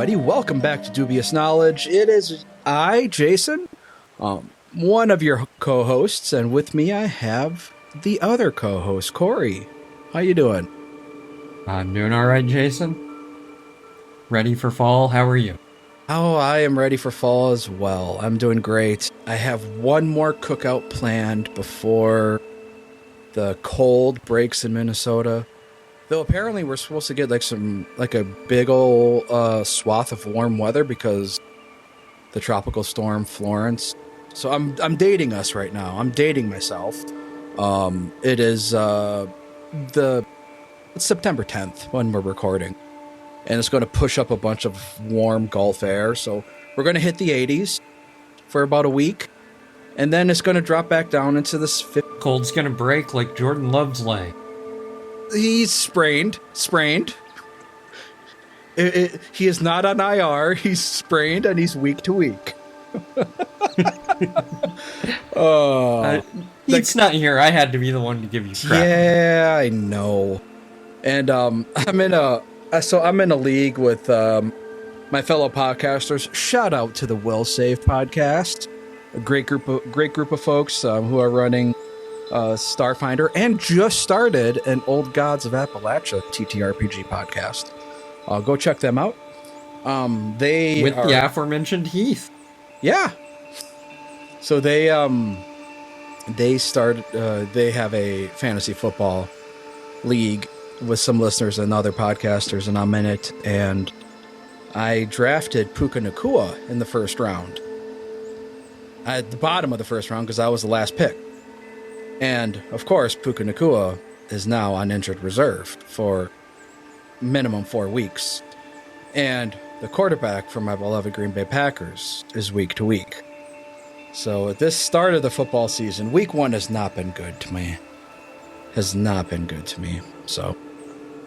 everybody. Welcome back to Dubious Knowledge. It is I, Jason, one of your co-hosts, and with me I have the other co-host, Cori. How you doing? I'm doing all right, Jason. Ready for fall? How are you? Oh, I am ready for fall as well. I'm doing great. I have one more cookout planned before the cold breaks in Minnesota. Though apparently we're supposed to get like a big ol' swath of warm weather because the tropical storm Florence. So I'm dating us right now. I'm dating myself. It is it's September 10th when we're recording, and it's going to push up a bunch of warm Gulf air. So we're going to hit the 80s for about a week, and then it's going to drop back down into this. Cold's gonna break like Jordan Love's leg. He's sprained. He is not on IR. He's sprained and he's week to week. He's not here. I had to be the one to give you crap. Yeah, I know. And I'm in a league with my fellow podcasters. Shout out to the Will Save podcast, a great group of folks who are running Starfinder and just started an Old Gods of Appalachia TTRPG podcast. Go check them out. The aforementioned Heath. Yeah. So they started. They have a fantasy football league with some listeners and other podcasters, and I'm in it. And I drafted Puka Nakua in the first round. At the bottom of the first round because I was the last pick. And, of course, Puka Nakua is now on injured reserve for minimum 4 weeks. And the quarterback for my beloved Green Bay Packers is week to week. So at this start of the football season, week 1 has not been good to me. So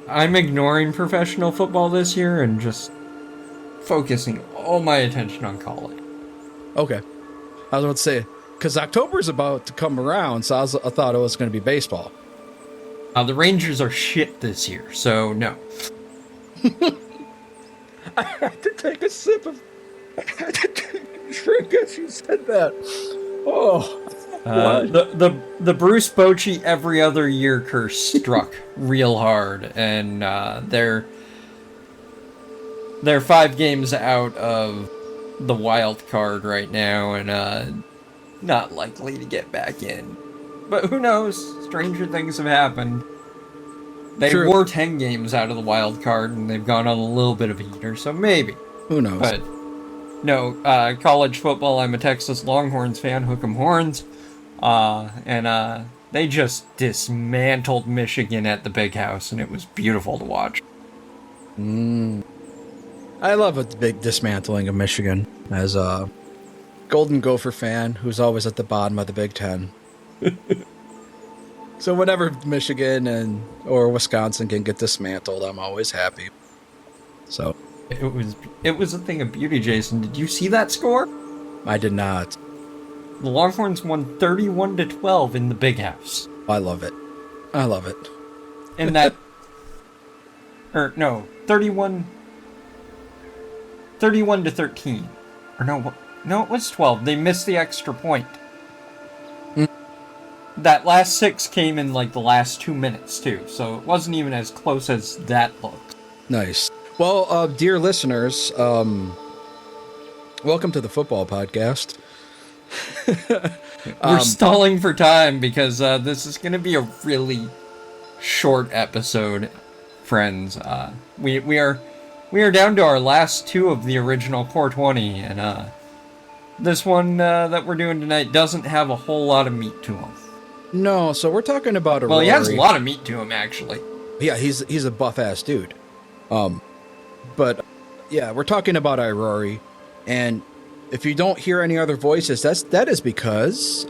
I'm ignoring professional football this year and just focusing all my attention on college. Okay. I was about to say, because October's about to come around, so I thought it was going to be baseball. The Rangers are shit this year, so no. I had to take a sip of... I had to take a drink as you said that. Oh. The Bruce Bochy every other year curse struck real hard, and they're 5 games out of the wild card right now, and not likely to get back in. But who knows? Stranger things have happened. They were 10 games out of the wild card, and they've gone on a little bit of a heater, so maybe. Who knows? But no, college football, I'm a Texas Longhorns fan, hook 'em horns. And they just dismantled Michigan at the Big House, and it was beautiful to watch. I love a big dismantling of Michigan as a Golden Gopher fan who's always at the bottom of the Big Ten. So whenever Michigan or Wisconsin can get dismantled, I'm always happy. So it was a thing of beauty, Jason. Did you see that score? I did not. The Longhorns won 31-12 in the Big House. I love it. And that, or no, 31-13. Or no, it was 12. They missed the extra point. That last 6 came in like the last 2 minutes too, so it wasn't even as close as that looked. Nice. Well, dear listeners, welcome to the football podcast. We're stalling for time because this is going to be a really short episode, friends. We are down to our last 2 of the original 420, and this one that we're doing tonight doesn't have a whole lot of meat to him. No, so we're talking about Irori. Well, he has a lot of meat to him, actually. Yeah, he's a buff-ass dude. But, yeah, we're talking about Irori, and if you don't hear any other voices, that is because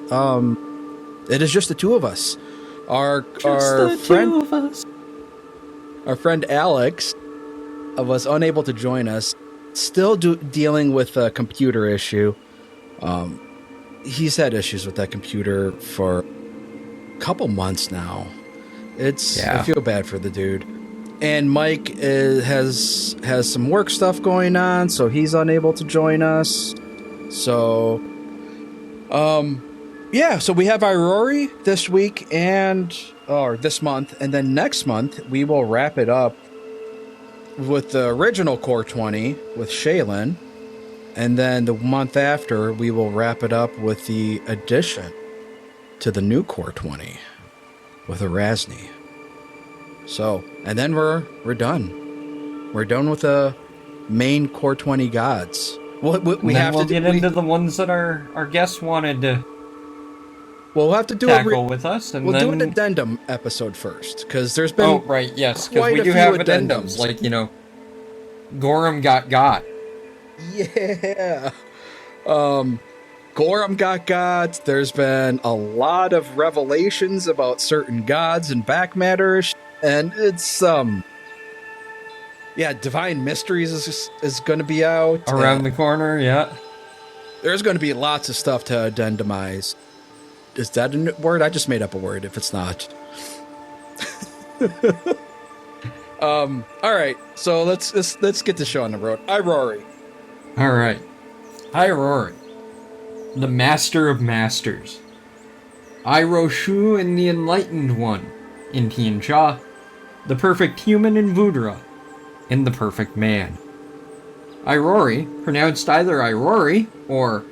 it is just the 2 of us. Our friend Alex was unable to join us, still dealing with a computer issue. He's had issues with that computer for a couple months now. I feel bad for the dude. And Mike has some work stuff going on, so he's unable to join us. So, yeah, so we have Irori this week or this month, and then next month we will wrap it up with the original Core 20 with Shaylin, and then the month after we will wrap it up with the addition to the new Core 20 with Erasni. So, and then we're done. We're done with the main Core 20 gods. We'll get into the ones that our guests wanted to we'll have to do tackle with us, and we'll do an addendum episode first, because there's been oh right, yes, because we do have addendums, like, you know, Gorum got. Yeah. Gorum got. There's been a lot of revelations about certain gods and back matter, and it's yeah, Divine Mysteries is going to be out around the corner. Yeah, there's going to be lots of stuff to addendamize. Is that a word? I just made up a word. If it's not, all right. So let's get the show on the road. Irori. All right, Irori, the Master of Masters. Iro-Shu and the Enlightened One in Tianxia, the Perfect Human in Vudra, and the Perfect Man. Irori, pronounced either Irori or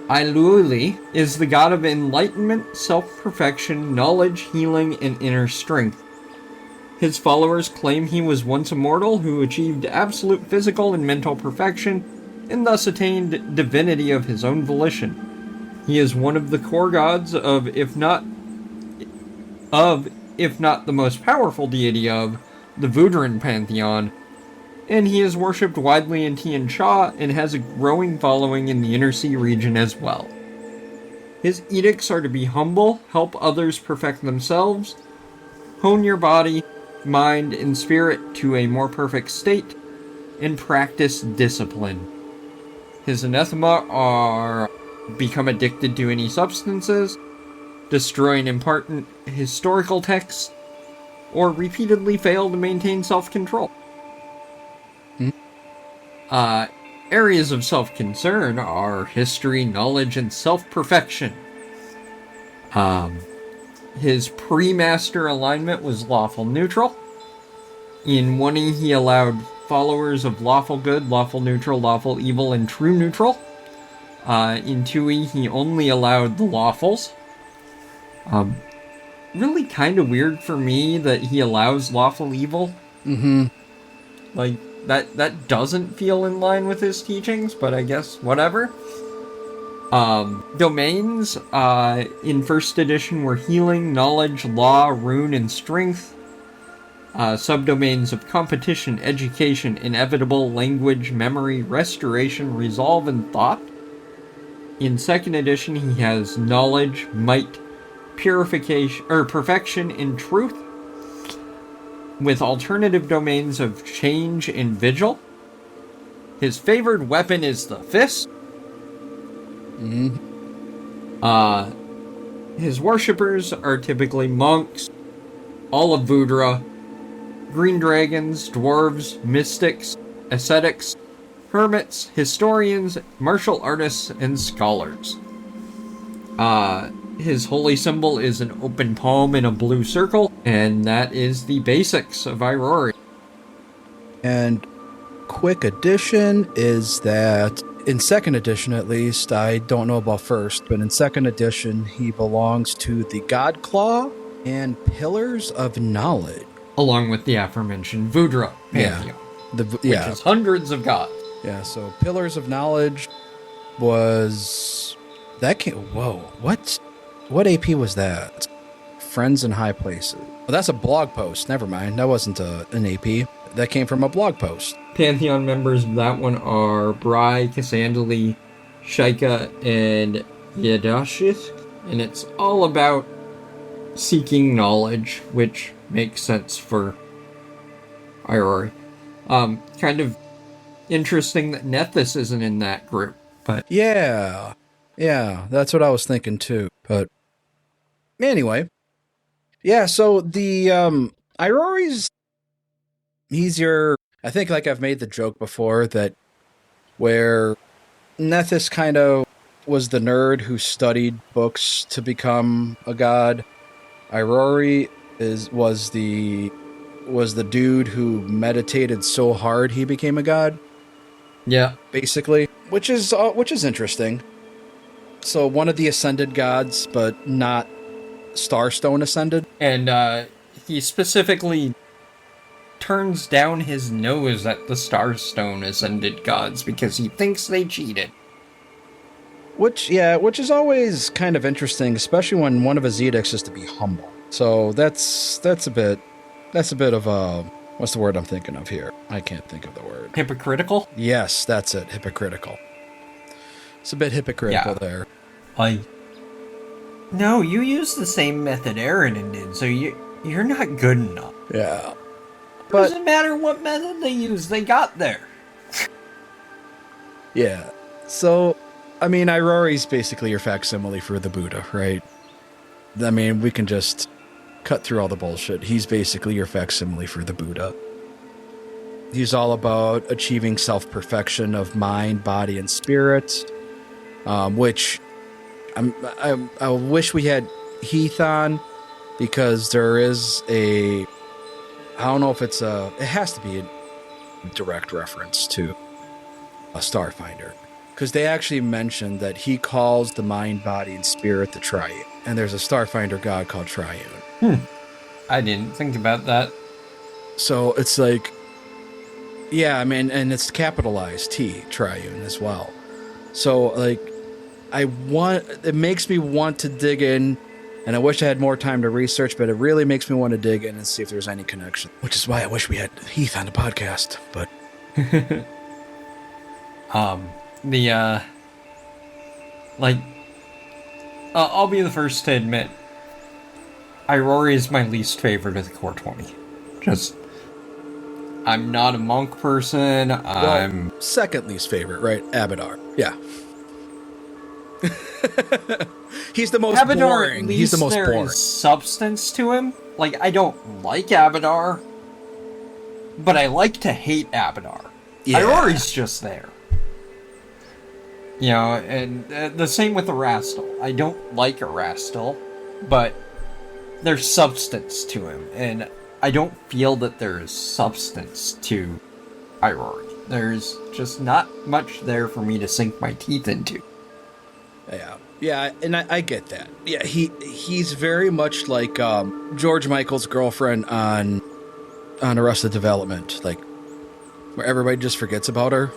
Iluli, is the god of enlightenment, self-perfection, knowledge, healing, and inner strength. His followers claim he was once a mortal who achieved absolute physical and mental perfection, and thus attained divinity of his own volition. He is one of the core gods of, if not the most powerful deity of, the Vudran pantheon, and he is worshipped widely in Tianxia and has a growing following in the Inner Sea region as well. His edicts are to be humble, help others perfect themselves, hone your body, mind, and spirit to a more perfect state, and practice discipline. His anathema are become addicted to any substances, destroy and important historical texts, or repeatedly fail to maintain self-control. Areas of self-concern are history, knowledge, and self-perfection. His pre-master alignment was lawful neutral. In 1E, he allowed followers of lawful good, lawful neutral, lawful evil, and true neutral. In 2E, he only allowed the lawfuls. Really kind of weird for me that he allows lawful evil. Mm-hmm. Like, that doesn't feel in line with his teachings, but I guess whatever. Domains in first edition were healing, knowledge, law, rune, and strength. Subdomains of competition, education, inevitable, language, memory, restoration, resolve, and thought. In second edition, he has knowledge, might, purification, or perfection, and truth, with alternative domains of change and vigil. His favored weapon is the fist. His worshippers are typically monks, all of Vudra, green dragons, dwarves, mystics, ascetics, hermits, historians, martial artists, and scholars. His holy symbol is an open palm in a blue circle, and that is the basics of Irori. And quick addition is that in second edition, at least, I don't know about first, but in second edition, he belongs to the God Claw and Pillars of Knowledge, along with the aforementioned Vudra pantheon, which is hundreds of gods. Yeah, so Pillars of Knowledge was that came. Whoa, what AP was that? Friends in High Places. Oh, that's a blog post. Never mind. That wasn't an AP. That came from a blog post. Pantheon members of that one are Bry, Cassandali, Shaika, and Yadashis. And it's all about seeking knowledge, which makes sense for Irori. Kind of interesting that Nethys isn't in that group, but... Yeah, that's what I was thinking too. But anyway, yeah, so the Irori's he's your. I think like I've made the joke before that where Nethys kind of was the nerd who studied books to become a god. Irori was the dude who meditated so hard he became a god, Yeah. basically, which is interesting. So one of the ascended gods, but not Starstone ascended. And he specifically turns down his nose at the Starstone Ascended gods because he thinks they cheated. Which is always kind of interesting, especially when one of his edicts is to be humble. So that's a bit of a, what's the word I'm thinking of here? I can't think of the word. Hypocritical? Yes, that's it. Hypocritical. It's a bit hypocritical there. No, you use the same method Aaron did, so you're not good enough. Yeah. But doesn't matter what method they use, they got there. Yeah. So, I mean, Irori's basically your facsimile for the Buddha, right? I mean, we can just cut through all the bullshit. He's basically your facsimile for the Buddha. He's all about achieving self-perfection of mind, body, and spirit, which I wish we had Heath on, because there is a... I don't know if it has to be a direct reference to a Starfinder. Because they actually mentioned that he calls the mind, body, and spirit the Triune. And there's a Starfinder god called Triune. I didn't think about that. So it's like... Yeah, I mean, and it's capitalized T, Triune, as well. So, like, it makes me want to dig in, and I wish I had more time to research, but it really makes me want to dig in and see if there's any connection. Which is why I wish we had Heath on the podcast, but... I'll be the first to admit, Irori is my least favorite of the Core 20. I'm not a monk person, I'm... second least favorite, right? Abadar. Yeah. He's the most boring. He's the most boring. There is substance to him. Like, I don't like Abadar, but I like to hate Abadar. Yeah. Irori's just there. You know, and the same with Erastil. I don't like Erastil, but there's substance to him, and I don't feel that there's substance to Irori. There's just not much there for me to sink my teeth into. Yeah, and I get that. Yeah, he's very much like George Michael's girlfriend on Arrested Development, like where everybody just forgets about her.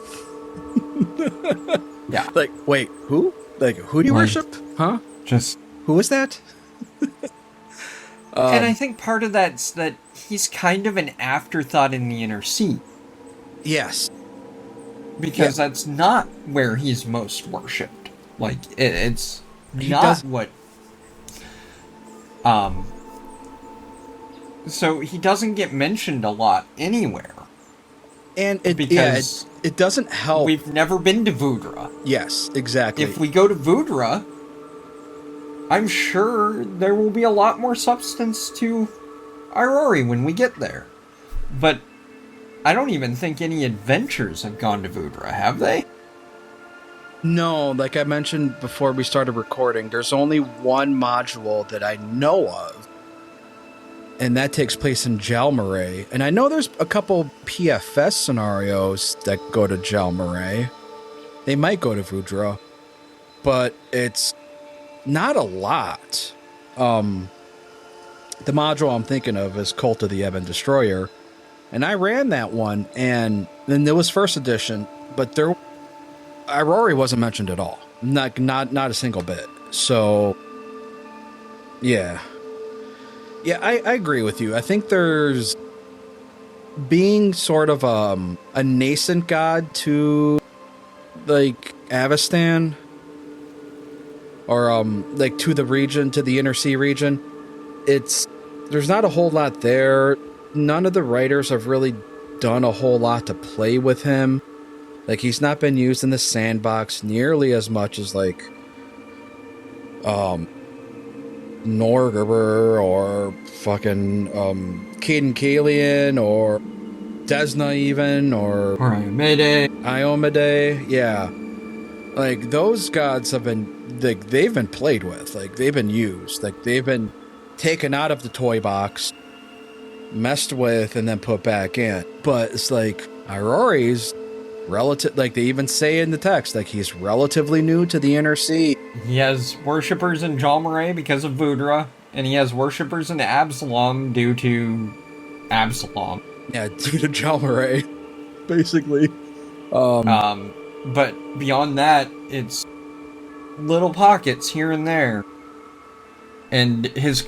Yeah, like wait, who? Like who do you worship? Huh? Just who is that? And I think part of that's that he's kind of an afterthought in the Inner Sea. Yes, because that's not where he's most worshipped. Like, it's not what... So he doesn't get mentioned a lot anywhere. And it doesn't help. We've never been to Vudra. Yes, exactly. If we go to Vudra, I'm sure there will be a lot more substance to Irori when we get there. But I don't even think any adventures have gone to Vudra, have they? No, like I mentioned before we started recording, there's only one module that I know of, and that takes place in Jalmaray. And I know there's a couple PFS scenarios that go to Jalmaray. They might go to Vudra, but it's not a lot. The module I'm thinking of is Cult of the Ebon Destroyer, and I ran that one, and then there was first edition, but Irori wasn't mentioned at all. Not a single bit. So, yeah. Yeah, I agree with you. I think there's being sort of a nascent god to, like, Avestan, or, like, to the region, to the Inner Sea region. There's not a whole lot there. None of the writers have really done a whole lot to play with him. Like, he's not been used in the sandbox nearly as much as, like, Norgerber or fucking Caden Kalian or Desna even, or Iomade. Yeah. Like, those gods have been, like, they've been played with. Like, they've been used. Like, they've been taken out of the toy box, messed with, and then put back in. But it's like, Irori's relative, like, they even say in the text, like, he's relatively new to the Inner Sea. He has worshippers in Jalmaray because of Vudra, and he has worshippers in Absalom due to Absalom. Yeah, due to Jalmaray, basically. But beyond that, it's little pockets here and there. And his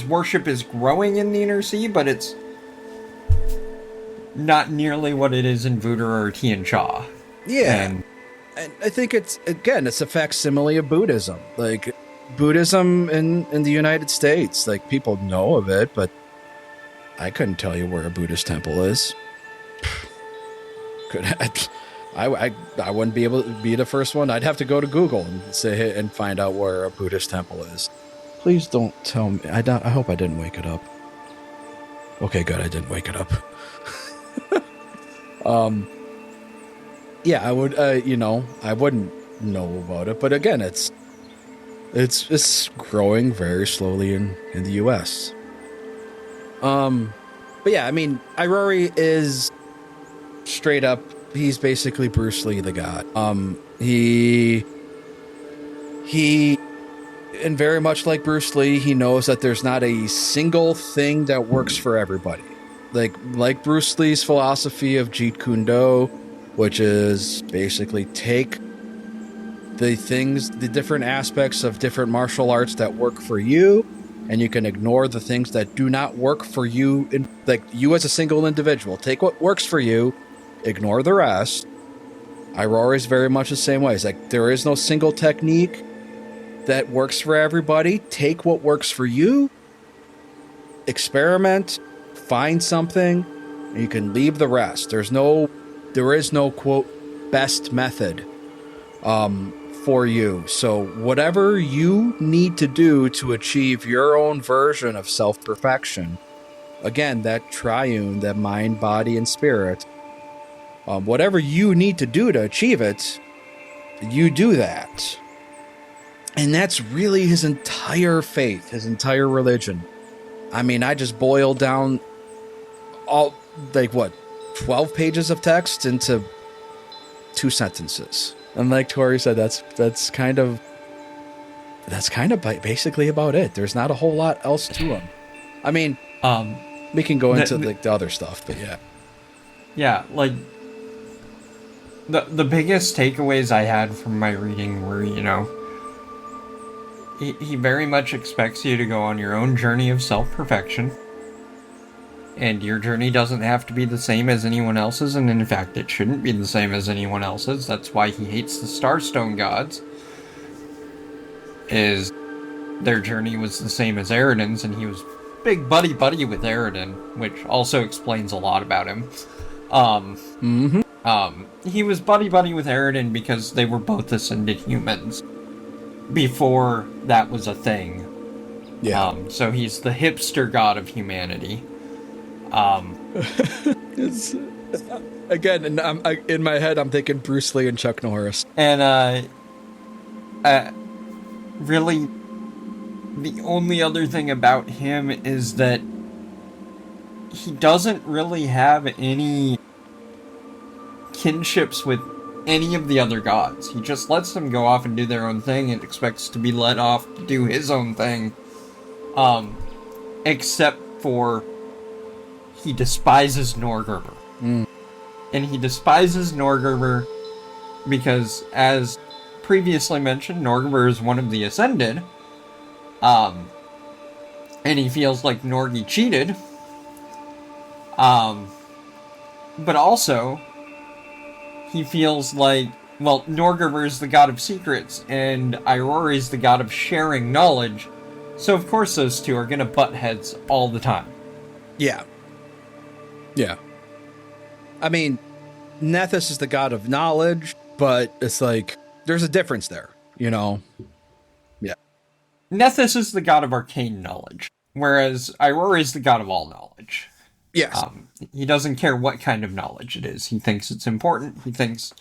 worship is growing in the Inner Sea, but it's not nearly what it is in Vudra or Tian Sha. Yeah. And I think it's a facsimile of Buddhism. Like, Buddhism in the United States, like, people know of it, but I couldn't tell you where a Buddhist temple is. I wouldn't be able to be the first one. I'd have to go to Google and find out where a Buddhist temple is. Please don't tell me. I hope I didn't wake it up. Okay, good. I didn't wake it up. Yeah, I would. I wouldn't know about it. But again, it's growing very slowly in the U.S. But yeah, I mean, Irori is straight up. He's basically Bruce Lee, the god. He, and very much like Bruce Lee, he knows that there's not a single thing that works for everybody. Like Bruce Lee's philosophy of Jeet Kune Do, which is basically take the different aspects of different martial arts that work for you, and you can ignore the things that do not work for you, like you as a single individual. Take what works for you, ignore the rest. Irori is very much the same way. It's like, there is no single technique that works for everybody. Take what works for you, experiment, find something, and you can leave the rest. There is no quote best method for you. So whatever you need to do to achieve your own version of self-perfection, again, that triune, that mind, body, and spirit, whatever you need to do to achieve it, you do that. And that's really his entire faith, his entire religion. I mean, I just boiled down 12 pages of text into 2 sentences. And like Tori said, that's kind of basically about it. There's not a whole lot else to him. I mean, we can go into the other stuff, but yeah. Yeah, like, the biggest takeaways I had from my reading were, he very much expects you to go on your own journey of self-perfection. And your journey doesn't have to be the same as anyone else's, and in fact, it shouldn't be the same as anyone else's. That's why he hates the Starstone gods. Is their journey was the same as Eridan's, and he was big buddy-buddy with Eridan, which also explains a lot about him. He was buddy-buddy with Eridan because they were both ascended humans before that was a thing. Yeah. So he's the hipster god of humanity. It's, again, and in my head, I'm thinking Bruce Lee and Chuck Norris. And, really, the only other thing about him is that he doesn't really have any kinships with any of the other gods. He just lets them go off and do their own thing and expects to be let off to do his own thing. Except for he despises Norgerber. And he despises Norgerber because, as previously mentioned, Norgerber is one of the Ascended. And he feels like Norgi cheated. But also, he feels like, well, Norgerber is the god of secrets, and Irori is the god of sharing knowledge. So of course those two are gonna butt heads all the time. Yeah. Yeah. I mean, Nethys is the god of knowledge, but it's like, there's a difference there, Yeah. Nethys is the god of arcane knowledge, whereas Irori is the god of all knowledge. Yes. He doesn't care what kind of knowledge it is. He thinks it's important. He thinks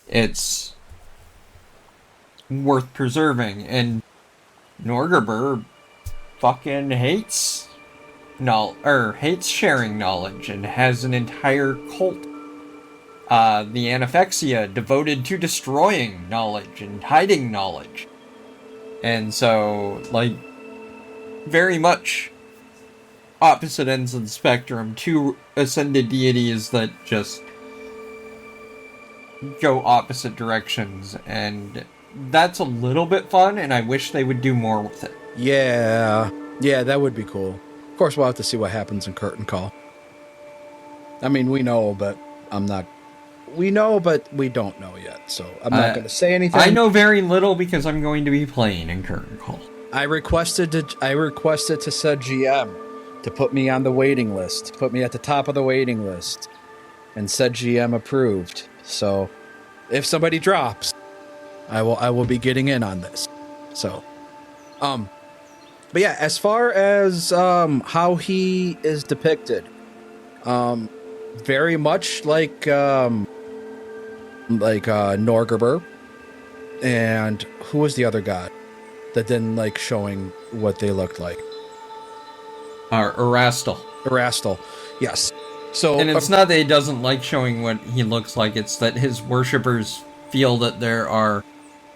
it's worth preserving. And Norgerber fucking hates sharing knowledge and has an entire cult. The Anaphexia devoted to destroying knowledge and hiding knowledge. And so, like, very much opposite ends of the spectrum, two ascended deities that just go opposite directions, and that's a little bit fun, and I wish they would do more with it. Yeah, that would be cool. Of course, we'll have to see what happens in Curtain Call. I mean, we know, but we know, but we don't know yet, so I'm not going to say anything. I know very little because I'm going to be playing in Curtain Call. I requested to said GM to put me on the waiting list, put me at the top of the waiting list, and said GM approved. So, if somebody drops, I will be getting in on this. So, but yeah, as far as how he is depicted, very much like Norgerber, and who was the other god that didn't like showing what they looked like? Erastil, yes. So, and it's not that he doesn't like showing what he looks like, it's that his worshippers feel that there are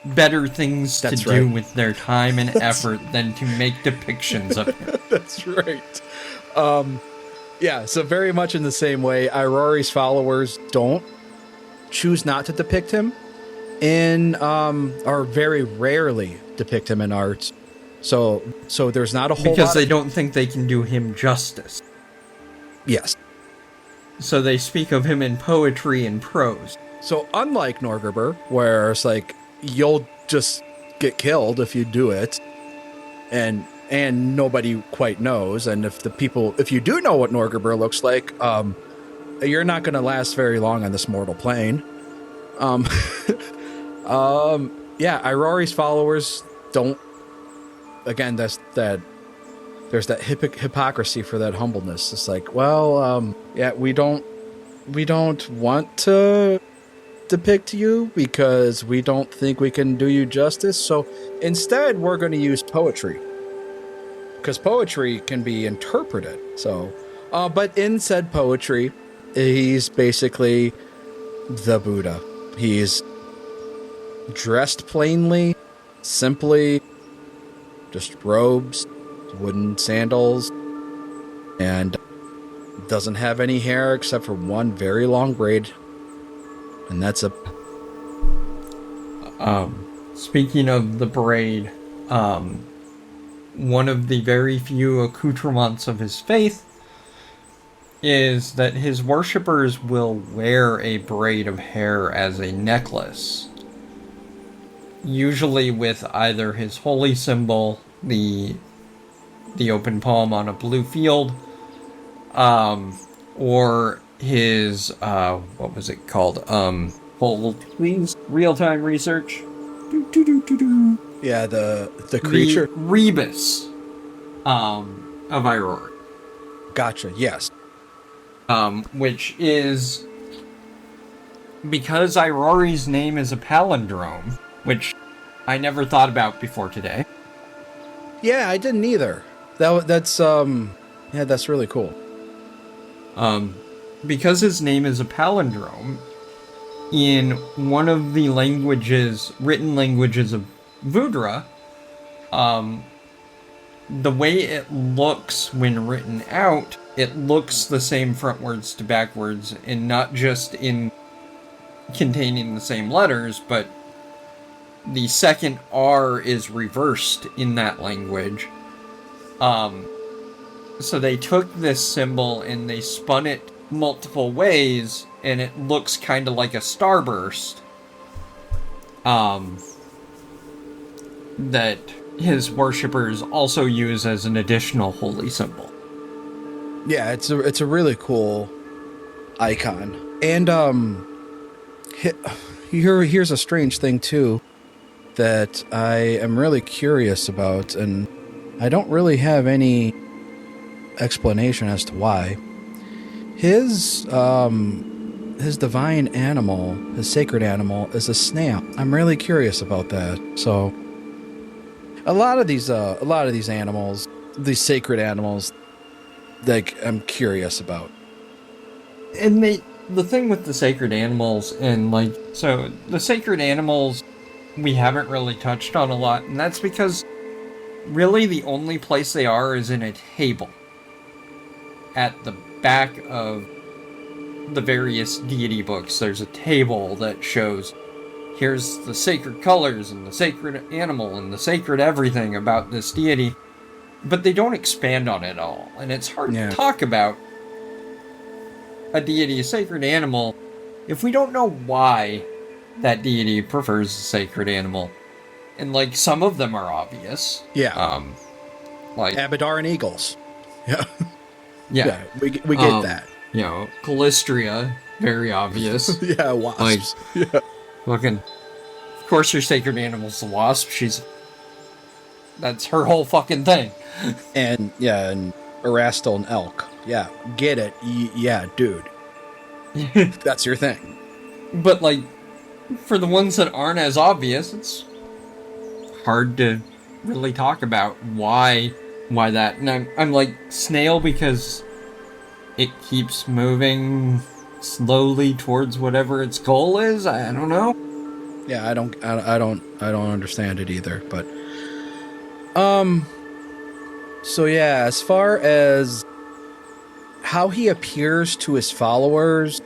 better things to do with their time and effort than to make depictions of him. That's right. Yeah, so very much in the same way, Irori's followers choose not to depict him in, or very rarely depict him in art. So there's not a whole lot because they don't think they can do him justice. Yes. So they speak of him in poetry and prose. So unlike Norgerber, where it's like, you'll just get killed if you do it, and nobody quite knows, and if you do know what Norgerber looks like, you're not going to last very long on this mortal plane. Yeah, Irori's followers don't. Again, there's that hypocrisy for that humbleness. It's like, well, yeah, we don't want to depict you because we don't think we can do you justice. So instead, we're going to use poetry because poetry can be interpreted. So, but in said poetry, he's basically the Buddha. He's dressed plainly, simply, just robes, wooden sandals, and doesn't have any hair except for one very long braid. And that's speaking of the braid, one of the very few accoutrements of his faith is that his worshippers will wear a braid of hair as a necklace. Usually with either his holy symbol, the open palm on a blue field, or his, what was it called? Hold, please. Real-time research. Yeah, the creature. The rebus, of Irori. Gotcha, yes. Which is, because Irori's name is a palindrome, which I never thought about before today. Yeah, I didn't either. That's really cool. Because his name is a palindrome, in one of the written languages of Vudra, the way it looks when written out, it looks the same frontwards to backwards, and not just in containing the same letters, but the second R is reversed in that language. So they took this symbol and they spun it multiple ways, and it looks kind of like a starburst. That his worshippers also use as an additional holy symbol. Yeah, it's a really cool icon. And here's a strange thing too that I am really curious about, and I don't really have any explanation as to why. his divine animal, his sacred animal, is a snail. I'm really curious about that. So, a lot of these animals, these sacred animals, like I'm curious about. And the thing with the sacred animals, and like, so the sacred animals we haven't really touched on a lot, and that's because really the only place they are is in a table at the back of the various deity books. There's a table that shows here's the sacred colors and the sacred animal and the sacred everything about this deity, but they don't expand on it all, and it's hard to talk about a deity, a sacred animal, if we don't know why that deity prefers a sacred animal. And like, some of them are obvious. Like Abadar and eagles. Yeah. Yeah. We get that. You know, Calistria, very obvious. Yeah, wasps. Like, yeah. Fucking, of course your sacred animal's the wasp. That's her whole fucking thing. And Erastil and elk. Yeah, get it. Yeah, dude. That's your thing. But like, for the ones that aren't as obvious, it's hard to really talk about why that. And I'm like, snail because it keeps moving slowly towards whatever its goal is. I don't know. Yeah, I don't understand it either. But so yeah, as far as how he appears to his followers,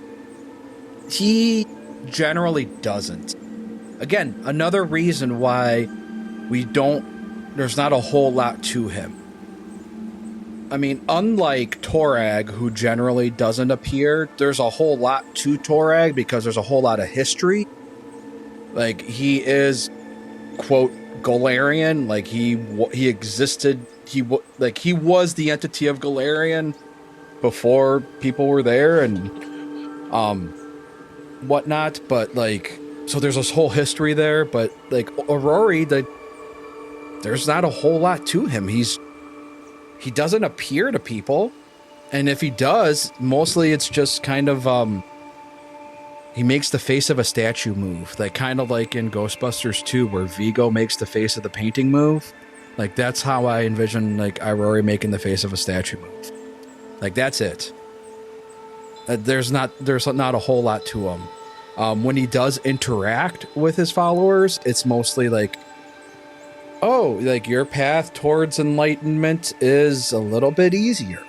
he generally doesn't. Again, another reason why there's not a whole lot to him. I mean, unlike Torag, who generally doesn't appear, there's a whole lot to Torag because there's a whole lot of history. Like, he is, quote, Golarion. Like, he existed. He was the entity of Golarion before people were there and whatnot. But like, so there's this whole history there. But like Irori, there's not a whole lot to him. He doesn't appear to people, and if he does, mostly it's just kind of he makes the face of a statue move, like kind of like in Ghostbusters 2 where Vigo makes the face of the painting move. Like, that's how I envision like Irori making the face of a statue move. Like, that's it. There's not a whole lot to him. When he does interact with his followers, it's mostly like, oh, like, your path towards enlightenment is a little bit easier.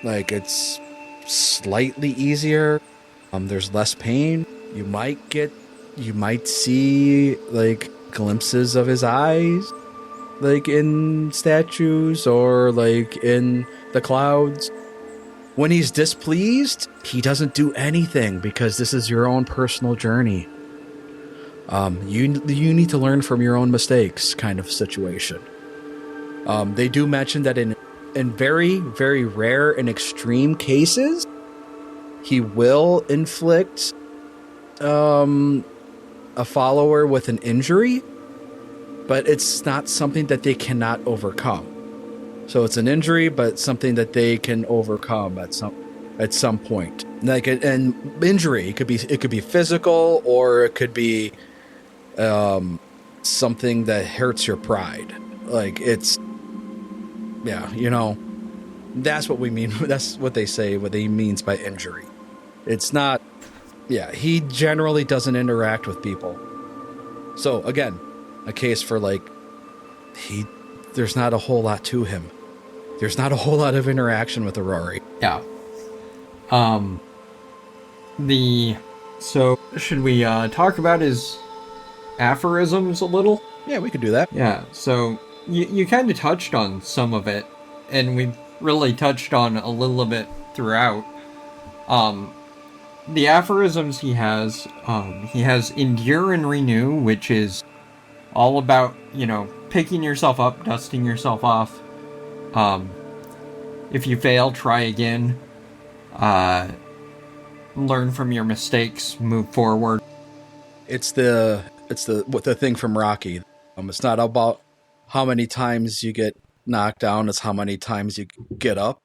Like, it's slightly easier. There's less pain. You might see like glimpses of his eyes, like in statues or like in the clouds. When he's displeased, he doesn't do anything because this is your own personal journey. You need to learn from your own mistakes, kind of situation. They do mention that in very, very rare and extreme cases, he will inflict a follower with an injury, but it's not something that they cannot overcome. So it's an injury, but something that they can overcome at some point. Like an injury, it could be physical, or it could be something that hurts your pride. Like, it's, yeah, that's what we mean. That's what they say. What he means by injury. It's not. Yeah, he generally doesn't interact with people. So again, a case for like there's not a whole lot to him. There's not a whole lot of interaction with Irori. Yeah. So should we talk about his aphorisms a little? Yeah, we could do that. Yeah. So you kind of touched on some of it, and we really touched on a little bit throughout. The aphorisms he has endure and renew, which is all about, picking yourself up, dusting yourself off. If you fail, try again. Learn from your mistakes, move forward. It's the thing from Rocky. It's not about how many times you get knocked down, it's how many times you get up.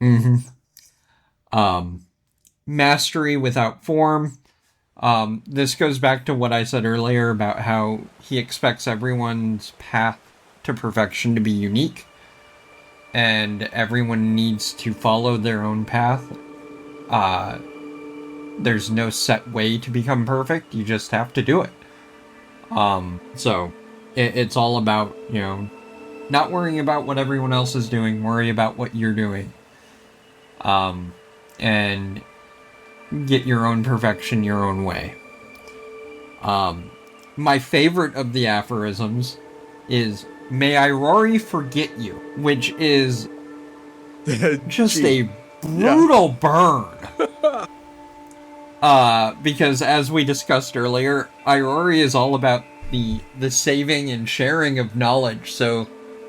Mm-hmm. Mastery without form. This goes back to what I said earlier about how he expects everyone's path to perfection to be unique, and everyone needs to follow their own path. There's no set way to become perfect, you just have to do it. So it's all about, not worrying about what everyone else is doing, worry about what you're doing. And get your own perfection your own way. My favorite of the aphorisms is, "May Irori forget you," which is just a brutal burn. Because as we discussed earlier, Irori is all about the saving and sharing of knowledge, so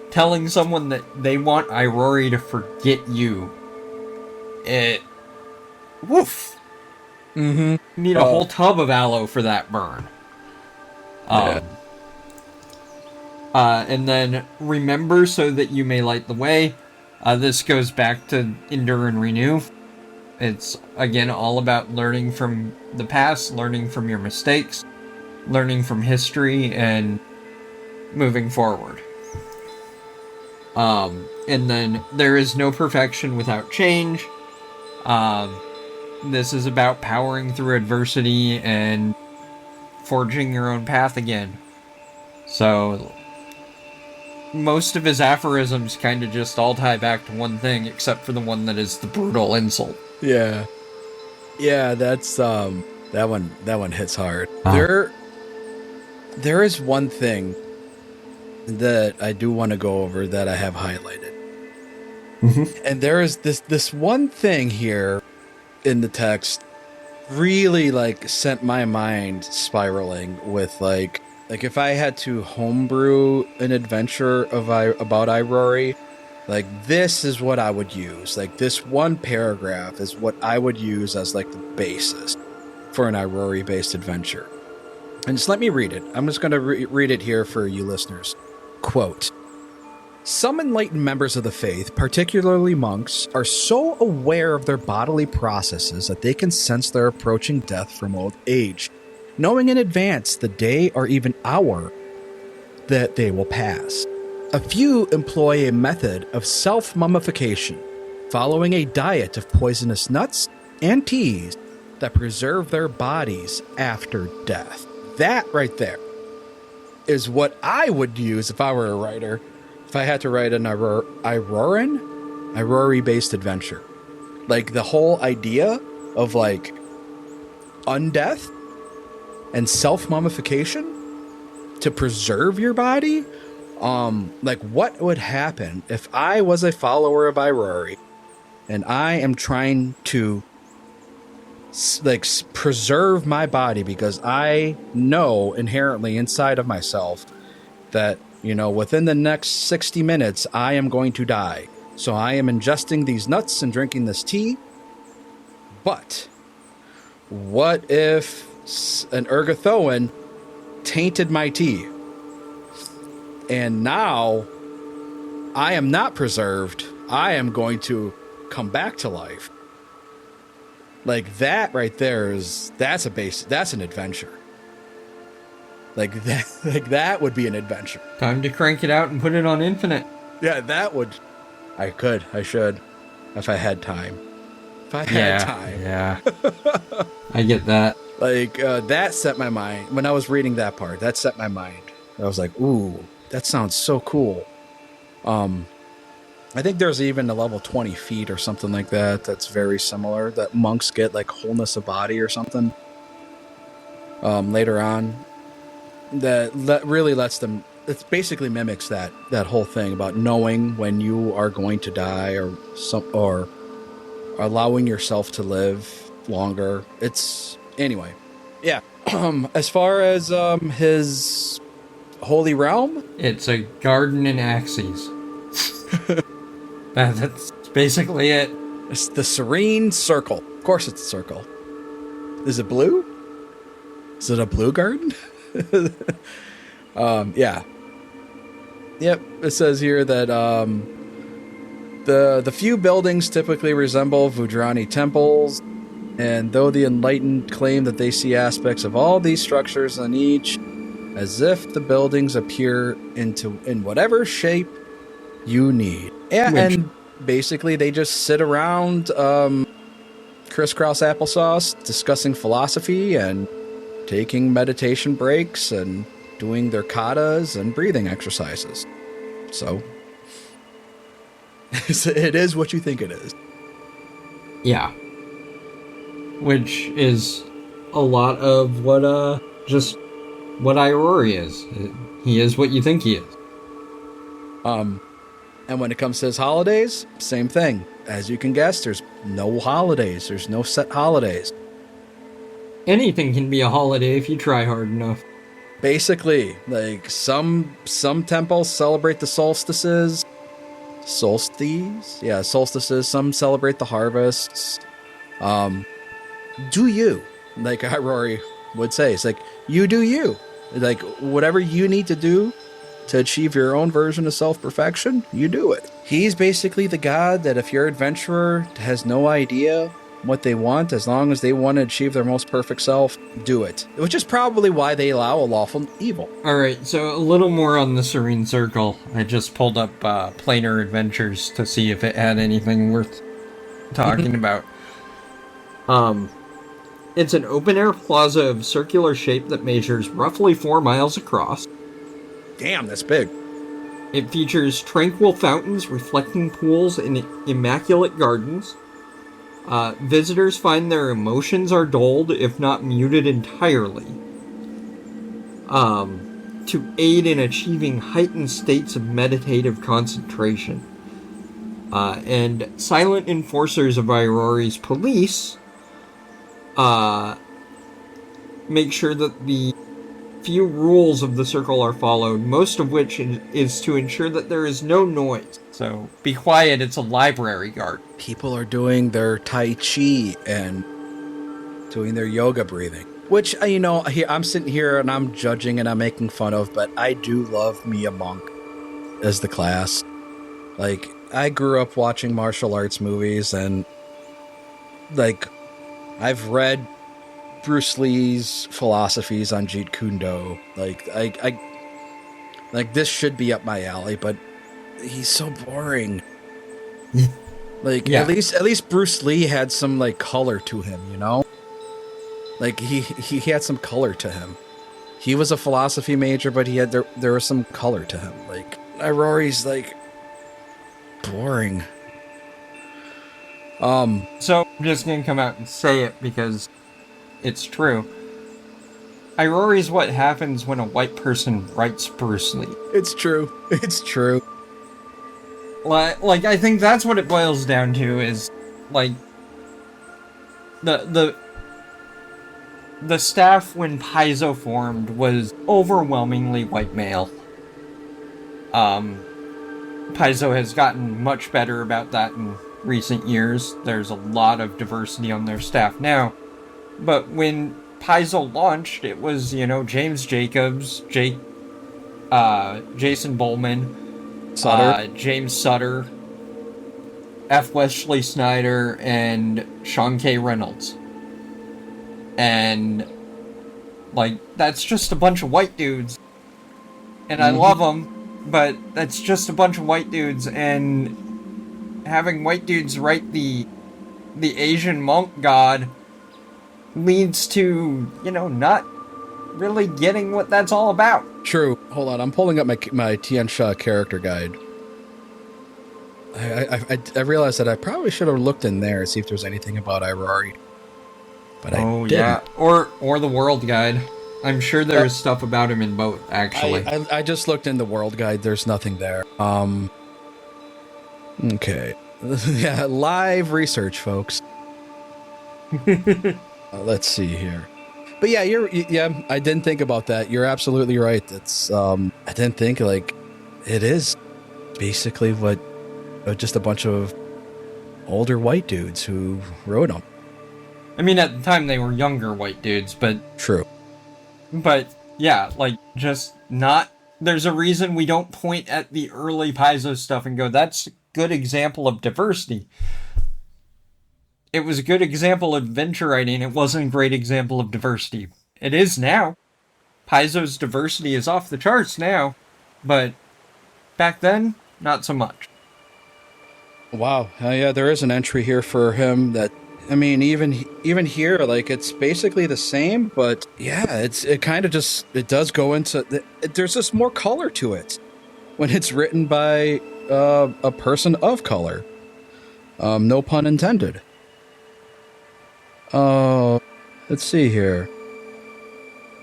telling someone that they want Irori to forget you, woof. Mm-hmm. You need a whole tub of aloe for that burn. And then, remember so that you may light the way. This goes back to endure and renew. It's, again, all about learning from the past, learning from your mistakes, learning from history, and moving forward. And then, there is no perfection without change. This is about powering through adversity and forging your own path again. So, most of his aphorisms kind of just all tie back to one thing, except for the one that is the brutal insult. Yeah. Yeah, that's, that one hits hard. There is one thing that I do want to go over that I have highlighted. Mm-hmm. And there is this one thing here in the text really sent my mind spiraling with like if I had to homebrew an adventure about Irori, this is what I would use. This one paragraph is what I would use as the basis for an Irori based adventure. And just let me read it. I'm just going to read it here for you listeners. Quote, "Some enlightened members of the faith, particularly monks, are so aware of their bodily processes that they can sense their approaching death from old age, knowing in advance the day or even hour that they will pass. A few employ a method of self-mummification, following a diet of poisonous nuts and teas that preserve their bodies after death." That right there is what I would use if I were a writer. If I had to write an Irori-based adventure. The whole idea of, undeath and self-mummification to preserve your body. What would happen if I was a follower of Irori and I am trying to, preserve my body because I know inherently inside of myself that within the next 60 minutes, I am going to die. So I am ingesting these nuts and drinking this tea. But what if an Ergothoan tainted my tea? And now I am not preserved. I am going to come back to life. That right there that's an adventure. That would be an adventure. Time to crank it out and put it on infinite. Yeah, I should, if I had time. Yeah. I get that. That set my mind, when I was reading that part, that set my mind. I was like, ooh, that sounds so cool. I think there's even a level 20 feet or something like that that's very similar, that monks get, wholeness of body or something later on. That really lets them, it basically mimics that whole thing about knowing when you are going to die or allowing yourself to live longer. Anyway, yeah. As far as his holy realm, it's a garden in Axes. That's basically it. It's the Serene Circle. Of course it's a circle. Is it blue? Is it a blue garden? Yeah. Yep, it says here that The few buildings typically resemble Vudrani temples, and though the Enlightened claim that they see aspects of all these structures on each, as if the buildings appear in whatever shape you need. And basically they just sit around crisscross applesauce discussing philosophy and taking meditation breaks and doing their katas and breathing exercises. So it is what you think it is. Yeah. Which is a lot of what Irori is. He is what you think he is. And when it comes to his holidays, same thing. As you can guess, there's no holidays. There's no set holidays. Anything can be a holiday if you try hard enough. Basically, like some temples celebrate the solstices. Solstices. Some celebrate the harvests. Do you, like Irori would say, it's like, you do you. Like, whatever you need to do to achieve your own version of self-perfection, you do it. He's basically the god that if your adventurer has no idea what they want, as long as they want to achieve their most perfect self, do it. Which is probably why they allow a lawful evil. Alright, so a little more on the Serene Circle. I just pulled up Planar Adventures to see if it had anything worth talking about. It's an open-air plaza of circular shape that measures roughly 4 miles across. Damn, that's big. It features tranquil fountains, reflecting pools, and immaculate gardens. Visitors find their emotions are dulled, if not muted entirely, to aid in achieving heightened states of meditative concentration. And silent enforcers of Irori's police make sure that the few rules of the circle are followed, most of which is to ensure that there is no noise. So, be quiet, it's a library guard. People are doing their Tai Chi and doing their yoga breathing. Which, I'm sitting here and I'm judging and I'm making fun of, but I do love me a monk as the class. Like, I grew up watching martial arts movies and, like, I've read Bruce Lee's philosophies on Jeet Kune Do. Like this should be up my alley, but he's so boring. Like, yeah. At least Bruce Lee had some, like, color to him, you know? Like, he had some color to him. He was a philosophy major, but there was some color to him. Like, Irori's, like, boring. So, I'm just gonna come out and say it because it's true. Irori's what happens when a white person writes Bruce Lee. It's true. It's true. Like, I think that's what it boils down to is, like, the staff when Paizo formed was overwhelmingly white male. Paizo has gotten much better about that in recent years. There's a lot of diversity on their staff now. But when Paizo launched, it was, James Jacobs, Jason Bowman, Sutter. James Sutter, F. Wesley Snyder, and Sean K. Reynolds. And, like, that's just a bunch of white dudes. And I love them, but that's just a bunch of white dudes, and having white dudes write the Asian monk god leads to, not really getting what that's all about. True. Hold on, I'm pulling up my Tian Sha character guide. I realized that I probably should have looked in there and see if there's anything about Irori. But I didn't. Yeah. Or the World Guide. I'm sure there's stuff about him in both, actually. I just looked in the World Guide. There's nothing there. Okay. Yeah, live research, folks. Let's see here. But yeah, I didn't think about that. You're absolutely right. It's I didn't think, like, it is basically what just a bunch of older white dudes who wrote them. I mean, at the time they were younger white dudes, but true. But yeah, like, just not. There's a reason we don't point at the early Paizo stuff and go, that's good example of diversity. It was a good example of adventure writing. It wasn't a great example of diversity. It is now. Paizo's diversity is off the charts now, but back then, not so much. Wow. Yeah, there is an entry here for him that, I mean, even here, like, it's basically the same, but yeah, it kind of just, it does go into, there's just more color to it when it's written by a person of color. No pun intended. Let's see here.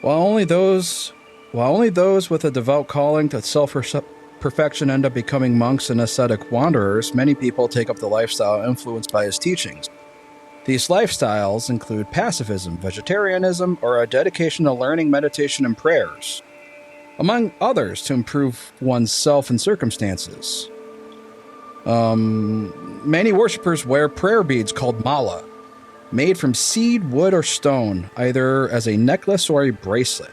While only those with a devout calling to self-perfection end up becoming monks and ascetic wanderers, many people take up the lifestyle influenced by his teachings. These lifestyles include pacifism, vegetarianism, or a dedication to learning, meditation, and prayers, among others, to improve one's self and circumstances. Many worshippers wear prayer beads called mala, made from seed, wood, or stone, either as a necklace or a bracelet.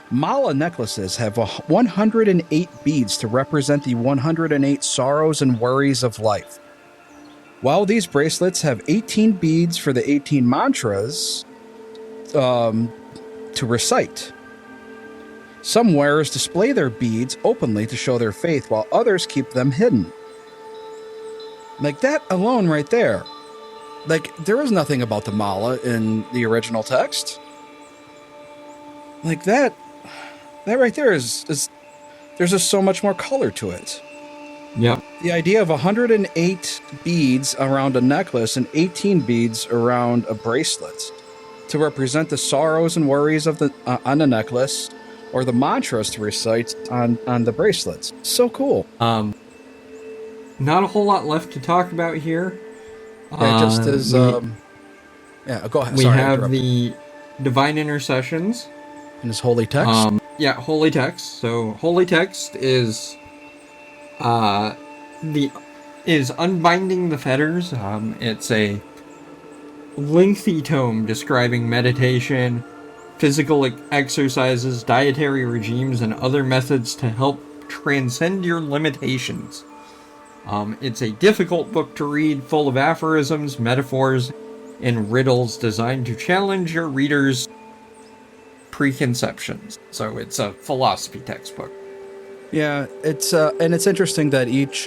Mala necklaces have 108 beads to represent the 108 sorrows and worries of life. While these bracelets have 18 beads for the 18 mantras to recite. Some wearers display their beads openly to show their faith, while others keep them hidden. Like, that alone right there. Like, there is nothing about the mala in the original text. Like, that right there is there's just so much more color to it. Yep. The idea of 108 beads around a necklace and 18 beads around a bracelet to represent the sorrows and worries of on the necklace, or the mantras to recite on the bracelets. So cool. Not a whole lot left to talk about here. Yeah, just as yeah, go ahead. We have the divine intercessions in his holy text. Yeah, holy text. So holy text is Unbinding the Fetters. It's a lengthy tome describing meditation, physical exercises, dietary regimes, and other methods to help transcend your limitations. It's a difficult book to read, full of aphorisms, metaphors, and riddles designed to challenge your readers' preconceptions. So it's a philosophy textbook. Yeah, it's and it's interesting that each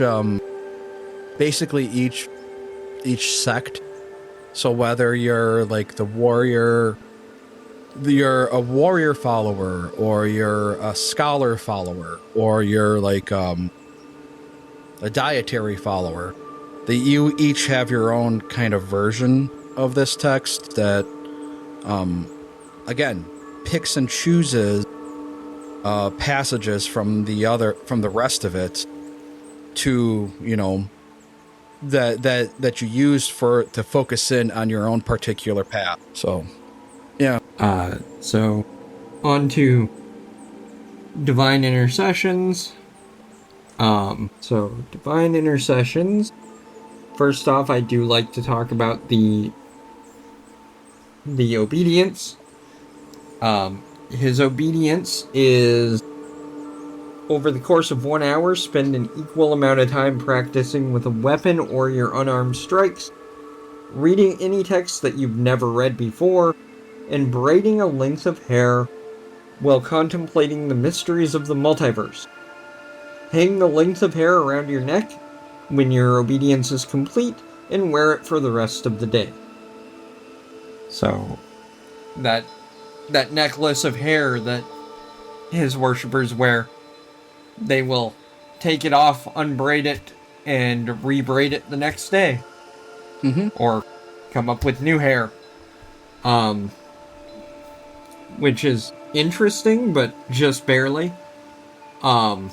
sect, so whether you're like the warrior, you're a warrior follower, or you're a scholar follower, or you're like a dietary follower, that you each have your own kind of version of this text that again picks and chooses passages from the rest of it to, you know, that you use to focus in on your own particular path. So yeah. So on to divine intercessions. So divine intercessions. First off, I do like to talk about the obedience. His obedience is, over the course of 1 hour, spend an equal amount of time practicing with a weapon or your unarmed strikes, reading any text that you've never read before, and braiding a length of hair while contemplating the mysteries of the multiverse. Hang the length of hair around your neck when your obedience is complete, and wear it for the rest of the day. So, that necklace of hair that his worshippers wear, they will take it off, unbraid it, and rebraid it the next day. Mm-hmm. Or come up with new hair. Which is interesting, but just barely. And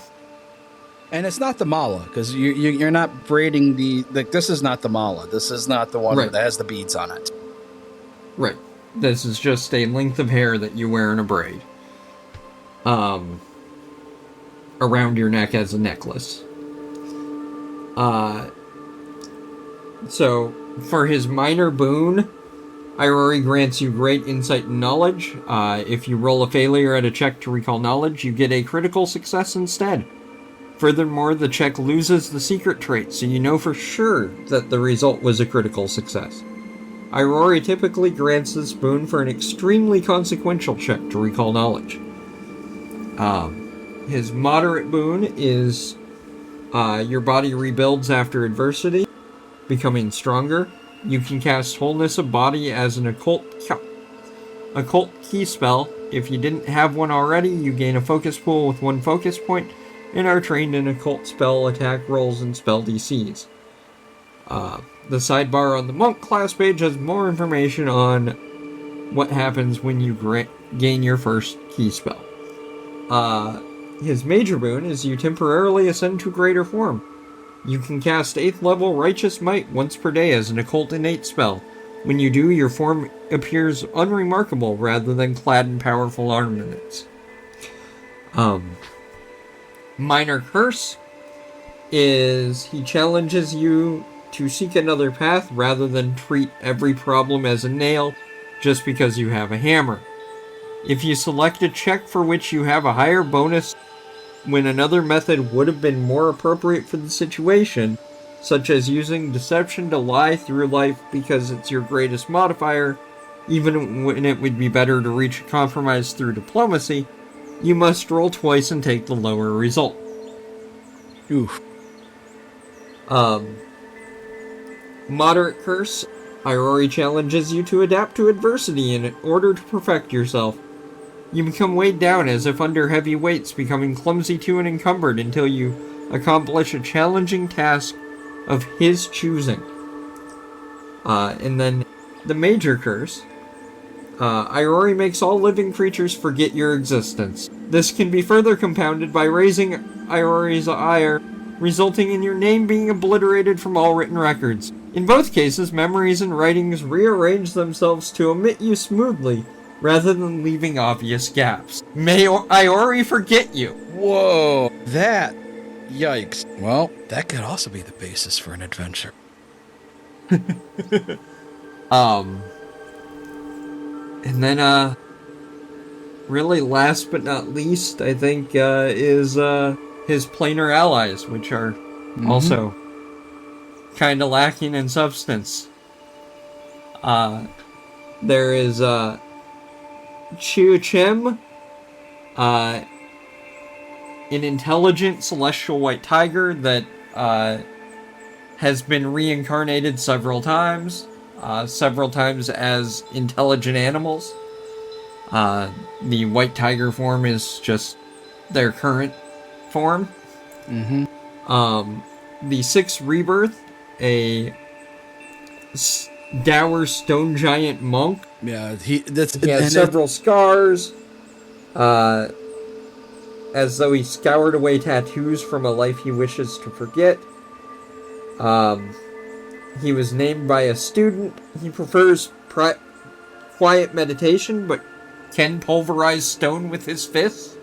it's not the mala, because you're not braiding this is not the mala. This is not the one that has the beads on it. Right. This is just a length of hair that you wear in a braid. Around your neck as a necklace. So, for his minor boon, Irori grants you great insight and knowledge. If you roll a failure at a check to recall knowledge, you get a critical success instead. Furthermore, the check loses the secret trait, so you know for sure that the result was a critical success. Irori typically grants this boon for an extremely consequential check to recall knowledge. His moderate boon is your body rebuilds after adversity, becoming stronger. You can cast Wholeness of Body as an occult key spell. If you didn't have one already, you gain a focus pool with 1 focus point and are trained in occult spell attack rolls and spell DCs. The sidebar on the Monk class page has more information on what happens when you gain your first key spell. His major boon is you temporarily ascend to greater form. You can cast 8th level Righteous Might once per day as an occult innate spell. When you do, your form appears unremarkable rather than clad in powerful armaments. Minor Curse is he challenges you to seek another path rather than treat every problem as a nail just because you have a hammer. If you select a check for which you have a higher bonus when another method would have been more appropriate for the situation, such as using deception to lie through life because it's your greatest modifier, even when it would be better to reach a compromise through diplomacy, you must roll twice and take the lower result. Oof. Moderate Curse. Irori challenges you to adapt to adversity in order to perfect yourself. You become weighed down as if under heavy weights, becoming clumsy to and encumbered until you accomplish a challenging task of his choosing. And then the Major Curse. Irori makes all living creatures forget your existence. This can be further compounded by raising Irori's ire, resulting in your name being obliterated from all written records. In both cases, memories and writings rearrange themselves to omit you smoothly, rather than leaving obvious gaps. May Irori forget you! Whoa, that... Yikes. Well, that could also be the basis for an adventure. And then, really last but not least, I think, is, his planar allies, which are also kind of lacking in substance. There is, Chu Chim, an intelligent celestial white tiger that, has been reincarnated several times as intelligent animals. The white tiger form is just their current form. The Sixth Rebirth, a dour stone giant monk. Yeah, he has several scars, as though he scoured away tattoos from a life he wishes to forget. He was named by a student. He prefers quiet meditation, but can pulverize stone with his fists.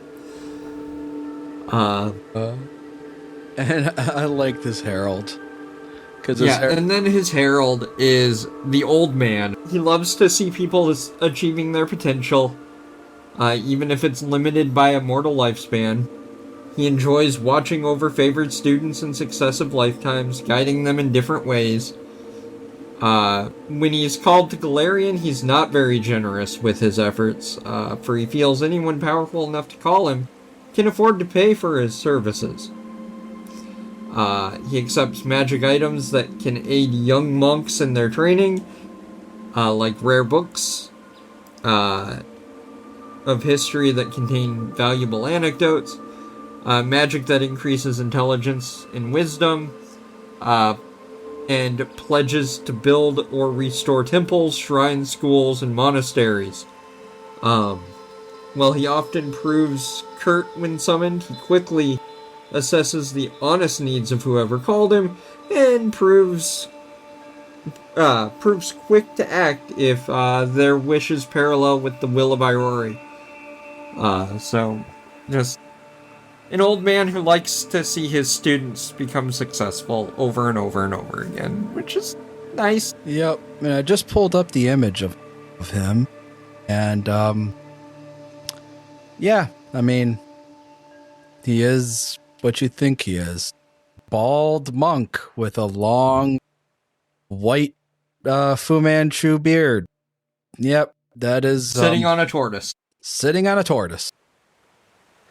And I like this herald. And then his herald is the old man. He loves to see people achieving their potential, even if it's limited by a mortal lifespan. He enjoys watching over favored students in successive lifetimes, guiding them in different ways. When he's called to Golarion, he's not very generous with his efforts, for he feels anyone powerful enough to call him can afford to pay for his services. He accepts magic items that can aid young monks in their training, like rare books of history that contain valuable anecdotes, magic that increases intelligence and wisdom, and pledges to build or restore temples, shrines, schools, and monasteries. While he often proves curt when summoned, he quickly assesses the honest needs of whoever called him, and proves quick to act if their wishes parallel with the will of Irori. So, just an old man who likes to see his students become successful over and over and over again, which is nice. Yep, and I just pulled up the image of him, and yeah, I mean, he is what you think he is. Bald monk with a long white Fu Manchu beard. Yep, that is... Sitting on a tortoise. Sitting on a tortoise.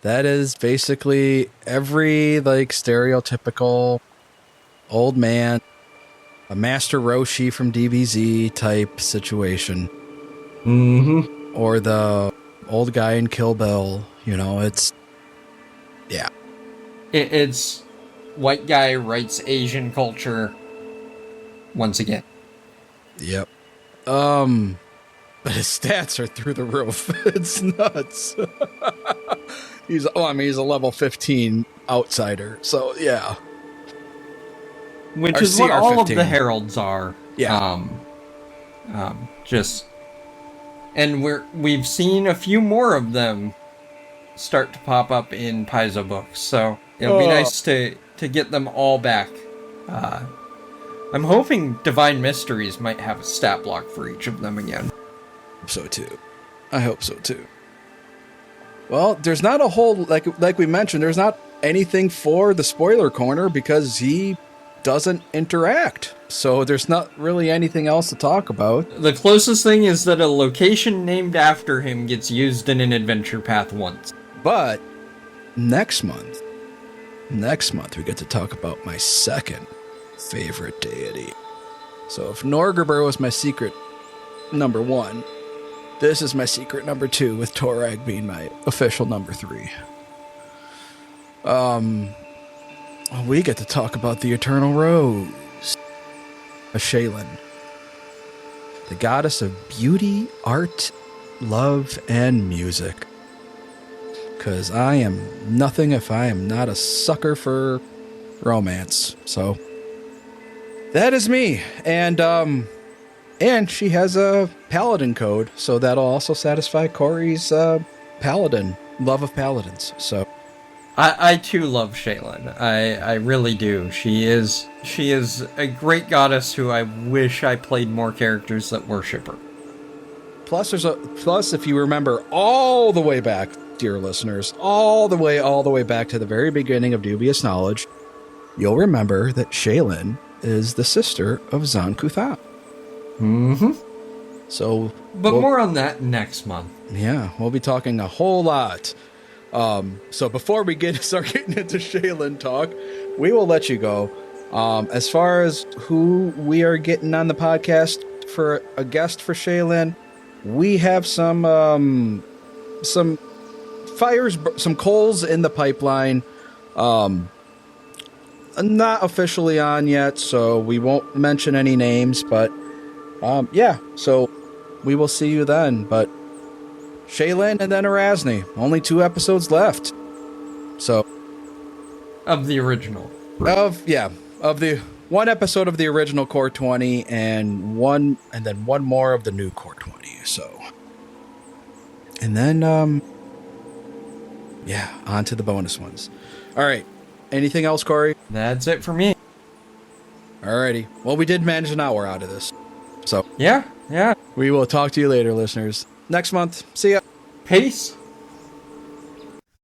That is basically every, like, stereotypical old man, a Master Roshi from DBZ type situation. Mm-hmm. Or the old guy in Kill Bill. You know, it's... Yeah. It's white guy writes Asian culture once again. Yep. But his stats are through the roof. It's nuts. He's a level 15 outsider. So, yeah. Which Our is what all of CR15. the heralds are. Yeah. And we've seen a few more of them start to pop up in Paizo books. So it'll be nice to get them all back. I'm hoping Divine Mysteries might have a stat block for each of them again. I hope so too. Well, there's not a whole, like we mentioned, there's not anything for the spoiler corner because he doesn't interact. So there's not really anything else to talk about. The closest thing is that a location named after him gets used in an adventure path once. But next month we get to talk about my second favorite deity. So if Norgriber was my secret number 1, this is my secret number 2, with Torag being my official number 3. We get to talk about the Eternal Rose, a Shaylin, the goddess of beauty, art, love, and music. Because I am nothing if I am not a sucker for romance. So that is me. And she has a paladin code, so that'll also satisfy Cori's paladin love of paladins. So I too love Shaylin. I really do. She is a great goddess who I wish I played more characters that worship her. Plus if you remember all the way back, dear listeners, all the way back to the very beginning of Dubious Knowledge, you'll remember that Shaylin is the sister of Zan-Kuthon. Mm-hmm. So, but more on that next month. Yeah, we'll be talking a whole lot. So before we start getting into Shaylin talk, we will let you go. As far as who we are getting on the podcast for a guest for Shaylin, we have some fires, some coals in the pipeline. Not officially on yet, so we won't mention any names, but yeah, so we will see you then. But Shaylin and then Erasni. Only 2 episodes left. So Of the original. Of the 1 episode of the original Core 20 and then one more of the new Core 20. So and then on to the bonus ones. All right. Anything else, Cori? That's it for me. Alrighty. Well, we did manage an hour out of this. So Yeah. we will talk to you later, listeners. Next month. See ya. Peace.